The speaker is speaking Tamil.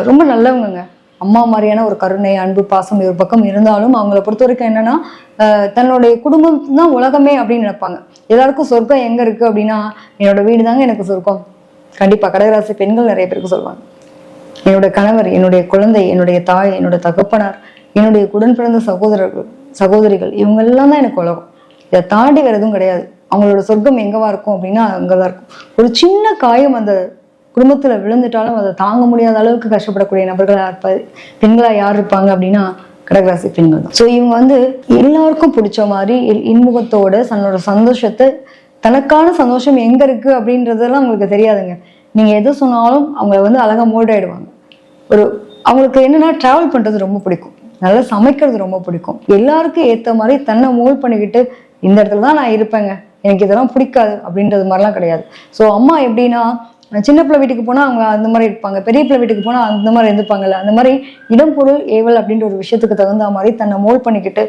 ரொம்ப நல்லவங்க. அம்மா மாதிரியான ஒரு கருணை, அன்பு, பாசம் ஒரு பக்கம் இருந்தாலும் அவங்கள பொறுத்த வரைக்கும் என்னன்னா தன்னுடைய குடும்பம் தான் உலகமே அப்படின்னு நினைப்பாங்க. எல்லாருக்கும் சொர்க்கம் எங்க இருக்கு அப்படின்னா, என்னோட வீடு தாங்க எனக்கு சொர்க்கம். கண்டிப்பா கடகராசி பெண்கள் நிறைய பேருக்கு சொல்லுவாங்க. என்னோட கணவர், என்னுடைய குழந்தை, என்னுடைய தாய், என்னோட தகப்பனார், என்னுடைய உடன் பிறந்த சகோதரிகள் இவங்க எல்லாம் தான் எனக்கு உலகம். இதை தாண்டி வேற எதுவும் கிடையாது. அவங்களோட சொர்க்கம் எங்கவா இருக்கும் அப்படின்னா அங்கதான் இருக்கும். ஒரு சின்ன காயம் அந்த குடும்பத்துல விழுந்துட்டாலும் அதை தாங்க முடியாத அளவுக்கு கஷ்டப்படக்கூடிய நபர்களா பெண்களா யார் இருப்பாங்க அப்படின்னா கடகராசி பெண்கள் தான். ஸோ இவங்க எல்லாருக்கும் பிடிச்ச மாதிரி இன்முகத்தோட தன்னோட சந்தோஷத்தை, தனக்கான சந்தோஷம் எங்க இருக்கு அப்படின்றதெல்லாம் அவங்களுக்கு தெரியாதுங்க. நீங்க எது சொன்னாலும் அவங்க அழகா மோல்ட் ஆயிடுவாங்க. அவங்களுக்கு என்னன்னா டிராவல் பண்றது ரொம்ப பிடிக்கும், நல்லா சமைக்கிறது ரொம்ப பிடிக்கும். எல்லாருக்கும் ஏத்த மாதிரி தன்னை மோல்ட் பண்ணிக்கிட்டு இந்த இடத்துல தான் நான் இருப்பேங்க, எனக்கு இதெல்லாம் பிடிக்காது அப்படின்றது மாதிரிலாம் கிடையாது. ஸோ அம்மா எப்படின்னா சின்ன பிள்ளை வீட்டுக்கு போனா அவங்க அந்த மாதிரி இருப்பாங்க, பெரிய பிள்ளை வீட்டுக்கு போனா அந்த மாதிரி இருந்துப்பாங்கல்ல, அந்த மாதிரி இடம் பொருள் ஏவல் அப்படின்ற ஒரு விஷயத்துக்கு தகுந்த மாதிரி தன்னை மோல்ட் பண்ணிக்கிட்டு